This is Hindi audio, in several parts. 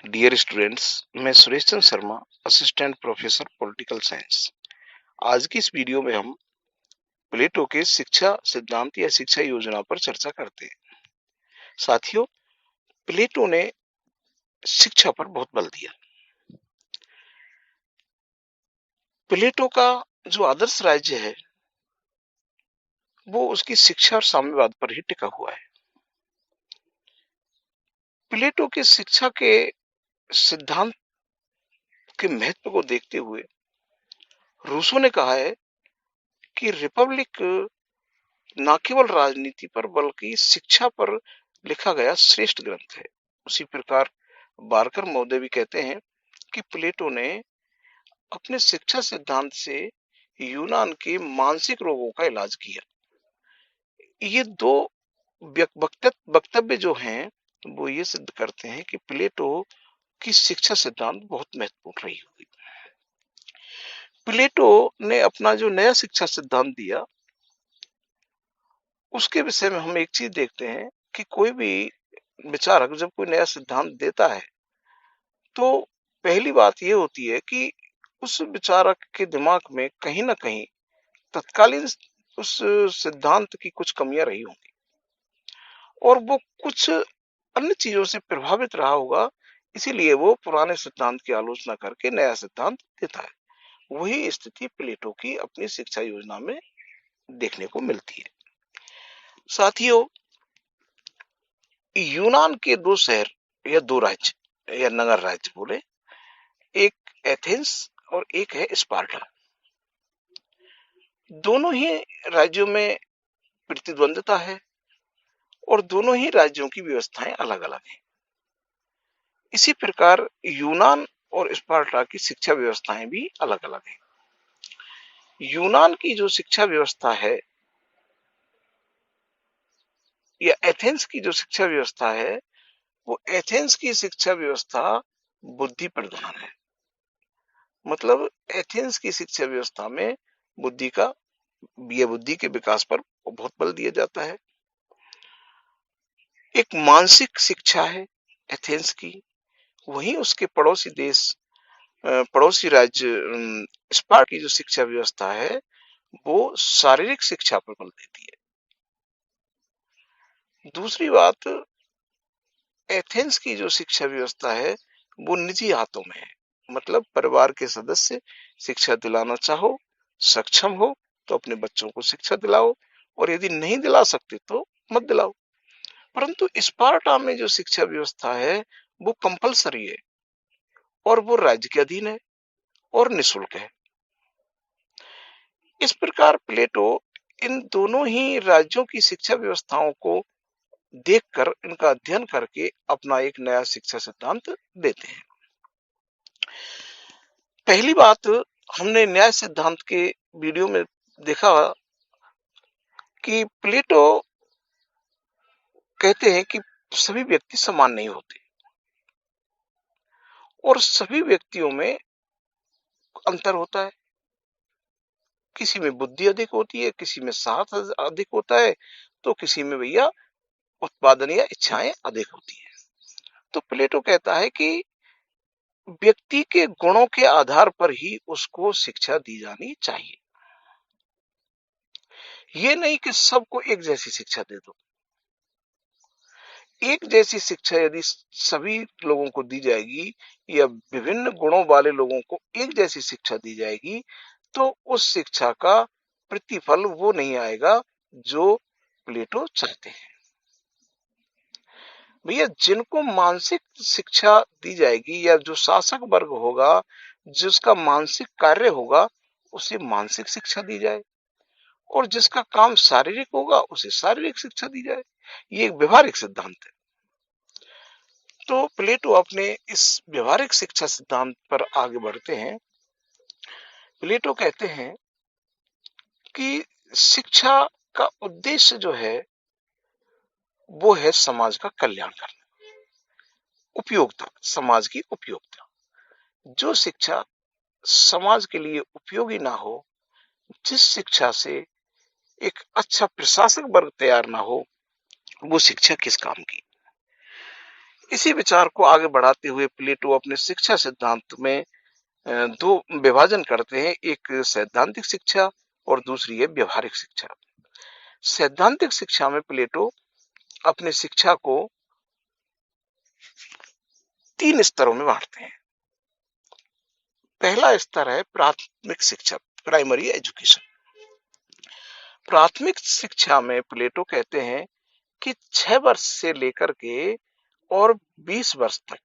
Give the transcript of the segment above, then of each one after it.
डियर स्टूडेंट्स, मैं Suresh Chandra Sharma, assistant professor political science. आज की इस वीडियो में हम प्लेटो के शिक्षा सिद्धांत या शिक्षा योजना पर चर्चा करते हैं। साथियों, प्लेटो ने शिक्षा पर बहुत बल दिया। प्लेटो का जो आदर्श राज्य है वो उसकी शिक्षा और साम्यवाद पर ही टिका हुआ है। प्लेटो की शिक्षा के सिद्धांत के महत्व को देखते हुए रूसो ने कहा है कि रिपब्लिक न केवल राजनीति पर बल्कि शिक्षा पर लिखा गया श्रेष्ठ ग्रंथ है। उसी प्रकार बारकर महोदय भी कहते हैं कि प्लेटो ने अपने शिक्षा सिद्धांत से यूनान के मानसिक रोगों का इलाज किया। ये दो वक्तव्य जो हैं वो ये सिद्ध करते हैं कि प्लेटो की शिक्षा सिद्धांत बहुत महत्वपूर्ण रही होगी। प्लेटो ने अपना जो नया शिक्षा सिद्धांत दिया उसके विषय में हम एक चीज देखते हैं कि कोई भी विचारक जब कोई नया सिद्धांत देता है तो पहली बात यह होती है कि उस विचारक के दिमाग में कहीं ना कहीं तत्कालीन उस सिद्धांत की कुछ कमियां रही होंगी और वो कुछ अन्य चीजों से प्रभावित रहा होगा, इसीलिए वो पुराने सिद्धांत की आलोचना करके नया सिद्धांत देता है। वही स्थिति प्लेटो की अपनी शिक्षा योजना में देखने को मिलती है। साथियों, यूनान के दो शहर या दो राज्य या नगर राज्य बोले, एक एथेंस और एक है स्पार्टा। दोनों ही राज्यों में प्रतिद्वंद्विता है और दोनों ही राज्यों की व्यवस्थाएं अलग अलग हैं। इसी प्रकार यूनान और स्पार्टा की शिक्षा व्यवस्थाएं भी अलग अलग हैं। यूनान की जो शिक्षा व्यवस्था है या एथेंस की जो शिक्षा व्यवस्था है, वो एथेंस की शिक्षा व्यवस्था बुद्धि प्रधान है। मतलब एथेंस की शिक्षा व्यवस्था में बुद्धि के विकास पर बहुत बल दिया जाता है। एक मानसिक शिक्षा है एथेंस की, वहीं उसके पड़ोसी देश पड़ोसी राज्य स्पार्टा की जो शिक्षा व्यवस्था है वो शारीरिक शिक्षा पर बल देती है। दूसरी बात, एथेंस की जो शिक्षा व्यवस्था है वो निजी हाथों में है। मतलब परिवार के सदस्य शिक्षा दिलाना चाहो, सक्षम हो तो अपने बच्चों को शिक्षा दिलाओ और यदि नहीं दिला सकते तो मत दिलाओ। परंतु स्पार्टा में जो शिक्षा व्यवस्था है वो कंपलसरी है और वो राज्य के अधीन है और निःशुल्क है। इस प्रकार प्लेटो इन दोनों ही राज्यों की शिक्षा व्यवस्थाओं को देखकर, इनका अध्ययन करके अपना एक नया शिक्षा सिद्धांत देते हैं। पहली बात, हमने न्याय सिद्धांत के वीडियो में देखा कि प्लेटो कहते हैं कि सभी व्यक्ति समान नहीं होते और सभी व्यक्तियों में अंतर होता है। किसी में बुद्धि अधिक होती है, किसी में साहस अधिक होता है, तो किसी में भैया उत्पादन या इच्छाएं अधिक होती है। तो प्लेटो कहता है कि व्यक्ति के गुणों के आधार पर ही उसको शिक्षा दी जानी चाहिए। ये नहीं कि सबको एक जैसी शिक्षा दे दो। एक जैसी शिक्षा यदि सभी लोगों को दी जाएगी या विभिन्न गुणों वाले लोगों को एक जैसी शिक्षा दी जाएगी तो उस शिक्षा का प्रतिफल वो नहीं आएगा जो प्लेटो चाहते हैं। भैया, जिनको मानसिक शिक्षा दी जाएगी या जो शासक वर्ग होगा, जिसका मानसिक कार्य होगा, उसे मानसिक शिक्षा दी जाए और जिसका काम शारीरिक होगा उसे शारीरिक शिक्षा दी जाए। ये एक व्यवहारिक सिद्धांत है। तो प्लेटो अपने इस व्यवहारिक शिक्षा सिद्धांत पर आगे बढ़ते हैं। प्लेटो कहते हैं कि शिक्षा का उद्देश्य जो है वो है समाज का कल्याण करना, उपयोगिता, समाज की उपयोगिता। जो शिक्षा समाज के लिए उपयोगी ना हो, जिस शिक्षा से एक अच्छा प्रशासक वर्ग तैयार ना हो, वो शिक्षा किस काम की। इसी विचार को आगे बढ़ाते हुए प्लेटो अपने शिक्षा सिद्धांत में दो विभाजन करते हैं, एक सैद्धांतिक शिक्षा और दूसरी है व्यवहारिक शिक्षा। सैद्धांतिक शिक्षा में प्लेटो अपने शिक्षा को 3 स्तरों में बांटते हैं। पहला स्तर है प्राथमिक शिक्षा, प्राइमरी एजुकेशन। प्राथमिक शिक्षा में प्लेटो कहते हैं कि 6 वर्ष से लेकर के और 20 वर्ष तक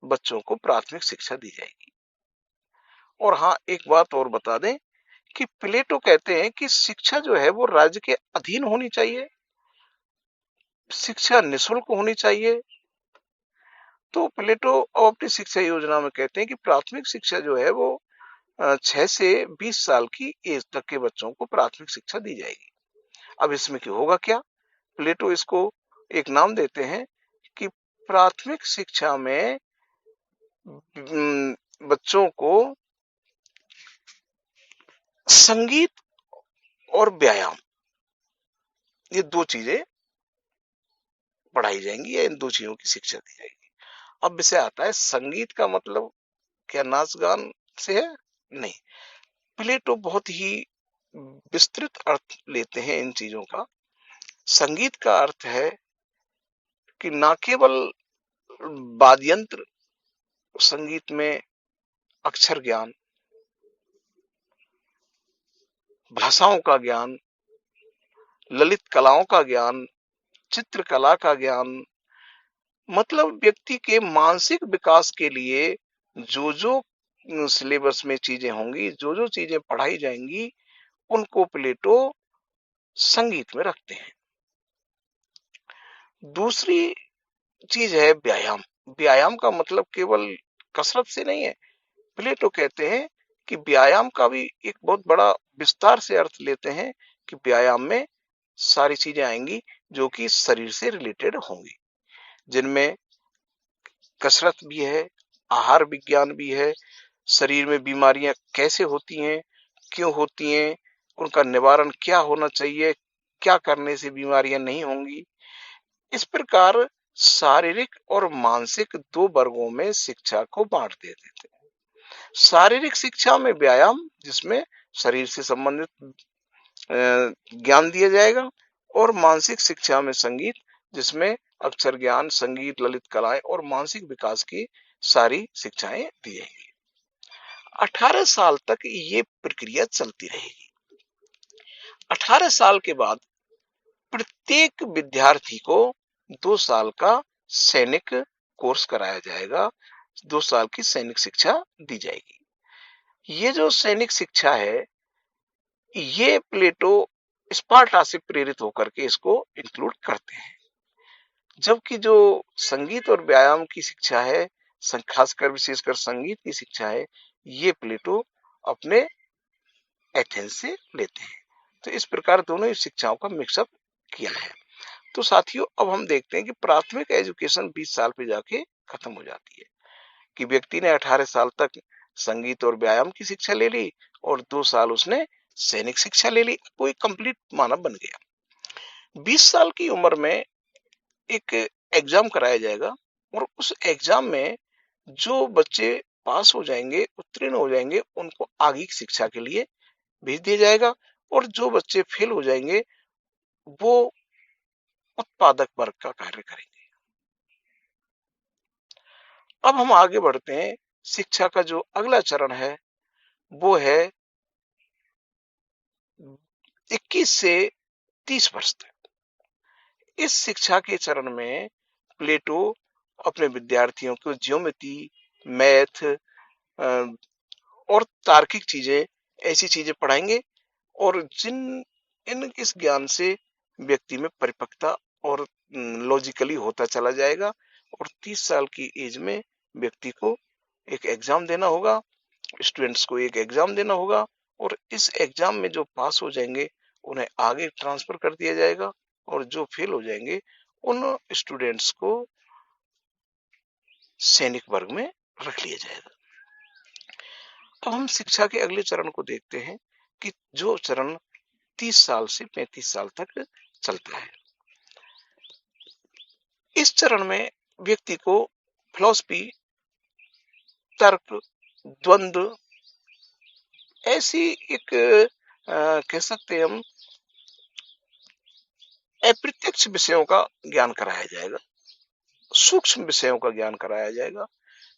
बच्चों को प्राथमिक शिक्षा दी जाएगी। और हाँ, एक बात और बता दें कि प्लेटो कहते हैं कि शिक्षा जो है वो राज्य के अधीन होनी चाहिए, शिक्षा निःशुल्क होनी चाहिए। तो प्लेटो अपनी शिक्षा योजना में कहते हैं कि प्राथमिक शिक्षा जो है वो 6 से 20 साल की एज तक के बच्चों को प्राथमिक शिक्षा दी जाएगी। अब इसमें क्या होगा, क्या प्लेटो इसको एक नाम देते हैं कि प्राथमिक शिक्षा में बच्चों को संगीत और व्यायाम, ये 2 चीजें पढ़ाई जाएंगी या इन 2 चीजों की शिक्षा दी जाएगी। अब विषय आता है संगीत का मतलब क्या नाच गान से है? नहीं, प्लेटो बहुत ही विस्तृत अर्थ लेते हैं इन चीजों का। संगीत का अर्थ है कि ना केवल वाद्ययंत्र, संगीत में अक्षर ज्ञान, भाषाओं का ज्ञान, ललित कलाओं का ज्ञान, चित्रकला का ज्ञान, मतलब व्यक्ति के मानसिक विकास के लिए जो जो सिलेबस में चीजें होंगी, जो जो चीजें पढ़ाई जाएंगी, उनको प्लेटो संगीत में रखते हैं। दूसरी चीज है व्यायाम। व्यायाम का मतलब केवल कसरत से नहीं है। प्लेटो कहते हैं कि व्यायाम का भी एक बहुत बड़ा विस्तार से अर्थ लेते हैं कि व्यायाम में सारी चीजें आएंगी जो कि शरीर से रिलेटेड होंगी, जिनमें कसरत भी है, आहार विज्ञान भी है, शरीर में बीमारियां कैसे होती हैं, क्यों होती हैं, उनका निवारण क्या होना चाहिए, क्या करने से बीमारियां नहीं होंगी। इस प्रकार शारीरिक और मानसिक 2 वर्गों में शिक्षा को बांट देते थे। शारीरिक शिक्षा में व्यायाम, जिसमें शरीर से संबंधित ज्ञान दिया जाएगा, और मानसिक शिक्षा में संगीत, जिसमें अक्षर ज्ञान, संगीत, ललित कलाएं और मानसिक विकास की सारी शिक्षाएं दी जाएंगी। 18 साल तक ये प्रक्रिया चलती रहेगी। 18 साल के बाद प्रत्येक विद्यार्थी को 2 साल का सैनिक कोर्स कराया जाएगा, 2 साल की सैनिक शिक्षा दी जाएगी। ये जो सैनिक शिक्षा है, ये प्लेटो स्पार्टा से प्रेरित होकर के इसको इंक्लूड करते हैं। जबकि जो संगीत और व्यायाम की शिक्षा है, खासकर विशेषकर संगीत की शिक्षा है, ये प्लेटो अपने एथेंस से लेते हैं। तो इस प्रकार दोनों ही शिक्षाओं का मिक्सअप किया है। तो साथियों, अब हम देखते हैं कि प्राथमिक एजुकेशन 20 साल पे जाके खत्म हो जाती है, कि व्यक्ति ने 18 साल तक संगीत और व्यायाम की शिक्षा ले ली और 2 साल उसने सैनिक शिक्षा ले ली, वो एक कंप्लीट मानव बन गया। 20 साल की उम्र में एक एग्जाम कराया जाएगा और उस एग्जाम में जो बच्चे पास हो जाएंगे, उत्तीर्ण हो जाएंगे, उनको आगे की शिक्षा के लिए भेज दिया जाएगा, और जो बच्चे फेल हो जाएंगे वो उत्पादक वर्ग का कार्य करेंगे। अब हम आगे बढ़ते हैं। शिक्षा का जो अगला चरण है वो है 21 से 30 वर्ष तक। इस शिक्षा के चरण में प्लेटो अपने विद्यार्थियों को ज्योमेट्री, मैथ और तार्किक चीजें, ऐसी चीजें पढ़ाएंगे, और इस ज्ञान से व्यक्ति में परिपक्वता और लॉजिकली होता चला जाएगा, और 30 साल की एज में व्यक्ति को एक एग्जाम देना होगा, स्टूडेंट्स को एक एग्जाम देना होगा, और इस एग्जाम में जो पास हो जाएंगे उन्हें आगे ट्रांसफर कर दिया जाएगा, और जो फेल हो जाएंगे उन स्टूडेंट्स को सैनिक वर्ग में रख लिया जाएगा। तो हम शिक्षा के अगले चरण को देखते हैं, कि जो चरण 30 साल से 35 साल तक चलता है। इस चरण में व्यक्ति को फिलॉसफी, तर्क, द्वंद्व, ऐसी एक कह सकते हैं हम अप्रत्यक्ष विषयों का ज्ञान कराया जाएगा, सूक्ष्म विषयों का ज्ञान कराया जाएगा,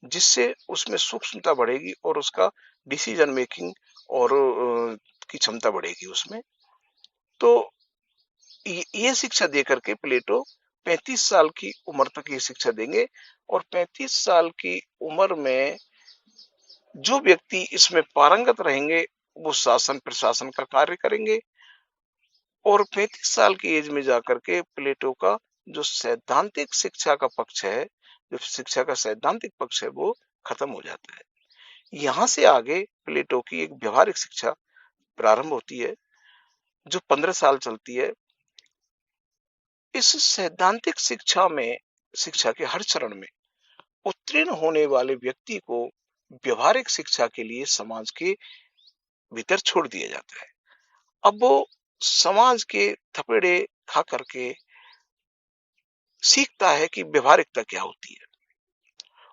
जिससे उसमें सूक्ष्मता बढ़ेगी और उसका डिसीजन मेकिंग और की क्षमता बढ़ेगी उसमें। तो ये शिक्षा देकर के प्लेटो 35 साल की उम्र तक ये शिक्षा देंगे, और 35 साल की उम्र में जो व्यक्ति इसमें पारंगत रहेंगे वो शासन प्रशासन का कार्य करेंगे, और 35 साल की एज में जाकर के प्लेटो का जो सैद्धांतिक शिक्षा का पक्ष है, जो शिक्षा का सैद्धांतिक पक्ष है, वो खत्म हो जाता है। यहां से आगे प्लेटो की एक व्यवहारिक शिक्षा प्रारंभ होती है जो 15 साल चलती है। इस सैद्धांतिक शिक्षा में, शिक्षा के हर चरण में उत्तीर्ण होने वाले व्यक्ति को व्यवहारिक शिक्षा के लिए समाज के भीतर छोड़ दिया जाता है। अब वो समाज के थपेड़े खा करके सीखता है कि व्यवहारिकता क्या होती है,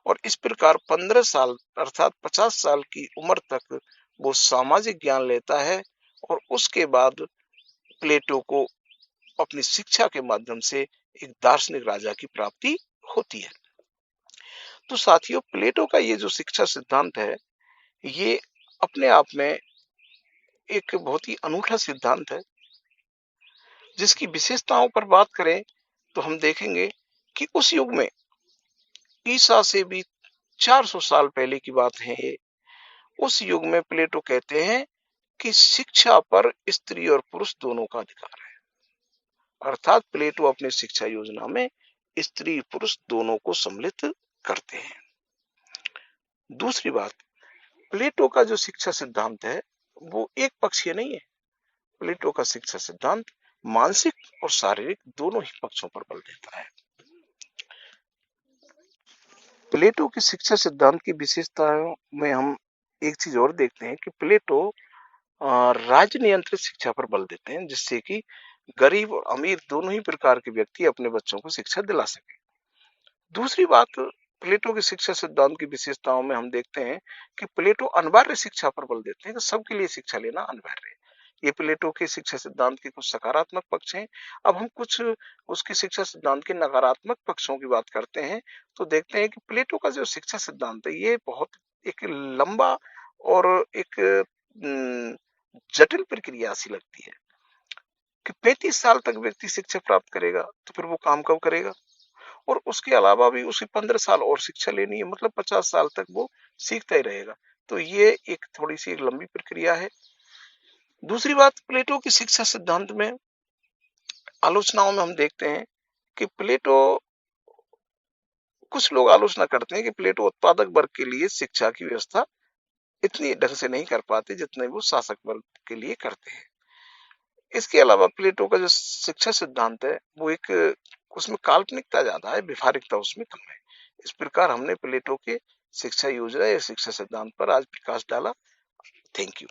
और इस प्रकार 15 साल अर्थात 50 साल की उम्र तक वो सामाजिक ज्ञान लेता है, और उसके बाद प्लेटो को अपनी शिक्षा के माध्यम से एक दार्शनिक राजा की प्राप्ति होती है। तो साथियों, प्लेटो का ये जो शिक्षा सिद्धांत है, ये अपने आप में एक बहुत ही अनूठा सिद्धांत है, जिसकी विशेषताओं पर बात करें तो हम देखेंगे कि उस युग में, ईसा से भी 400 साल पहले की बात है ये, उस युग में प्लेटो कहते हैं कि शिक्षा पर स्त्री और पुरुष दोनों का अधिकार है। अर्थात प्लेटो अपनी शिक्षा योजना में स्त्री पुरुष दोनों को सम्मिलित करते हैं। दूसरी बात, प्लेटो का जो शिक्षा सिद्धांत है वो एक पक्षीय नहीं है। प्लेटो का शिक्षा सिद्धांत मानसिक और शारीरिक दोनों ही पक्षों पर बल देता है। प्लेटो की शिक्षा सिद्धांत की विशेषताओं में हम एक चीज और देखते हैं कि प्लेटो राज्य नियंत्रित शिक्षा पर बल देते हैं, जिससे कि गरीब और अमीर दोनों ही प्रकार के व्यक्ति अपने बच्चों को शिक्षा दिला सके। दूसरी बात, प्लेटो की शिक्षा सिद्धांत की विशेषताओं में हम देखते हैं कि प्लेटो अनिवार्य शिक्षा पर बल देते हैं कि सबके लिए शिक्षा लेना अनिवार्य है। ये प्लेटो के शिक्षा सिद्धांत के कुछ सकारात्मक पक्ष हैं। अब हम कुछ उसके शिक्षा सिद्धांत के नकारात्मक पक्षों की बात करते हैं, तो देखते हैं कि प्लेटो का जो शिक्षा सिद्धांत है ये बहुत एक लंबा और एक जटिल प्रक्रिया सी लगती है कि 35 साल तक व्यक्ति शिक्षा प्राप्त करेगा तो फिर वो काम कब करेगा, और उसके अलावा भी उसे 15 साल और शिक्षा लेनी है, मतलब 50 साल तक वो सीखता ही रहेगा। तो ये एक थोड़ी सी एक लंबी प्रक्रिया है। दूसरी बात, प्लेटो की शिक्षा सिद्धांत में आलोचनाओं में हम देखते हैं कि प्लेटो, कुछ लोग आलोचना करते हैं कि प्लेटो उत्पादक वर्ग के लिए शिक्षा की व्यवस्था इतनी ढंग से नहीं कर पाते जितने वो शासक वर्ग के लिए करते हैं। इसके अलावा प्लेटो का जो शिक्षा सिद्धांत है वो एक, उसमें काल्पनिकता ज्यादा है, व्यवहारिकता उसमें कम है। इस प्रकार हमने प्लेटो के शिक्षा योजना या शिक्षा सिद्धांत पर आज प्रकाश डाला। Thank you.